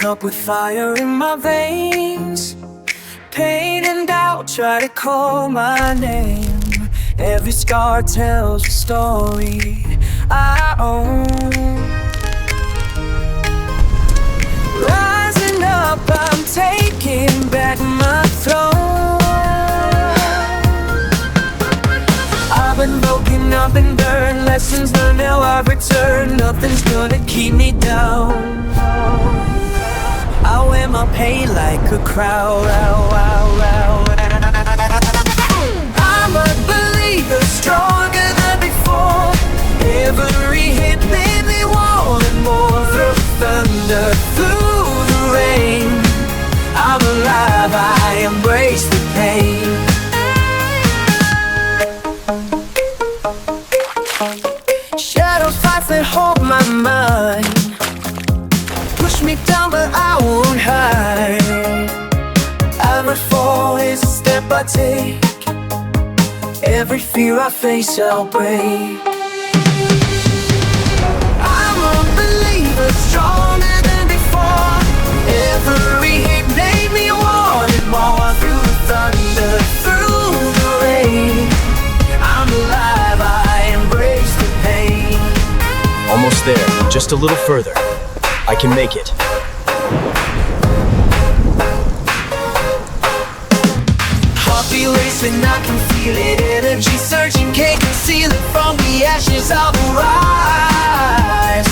wake up with fire in my veins. Pain and doubt try to call my name. Every scar tells a story I own. Rising up, I'm taking back my throne. I've been broken, I've been burned. Lessons learned, now I've returned. Nothing's gonna keep me down. I wear my pain like a crown. I'm a believer, stronger than before. Every hit made me want more. Through thunder, through the rain, I'm alive, I embrace the pain. Shadows fight that hold my mind. Push me down but I won't hide. Every fall is a step I take. Every fear I face I'll break. I'm a believer, stronger than before. Every hit made me want it more. Through the thunder, through the rain, I'm alive, I embrace the pain. Almost there, just a little further. I can make it. Heartbeat racing, I can feel it. Energy surging, can't conceal it. From the ashes I'll rise.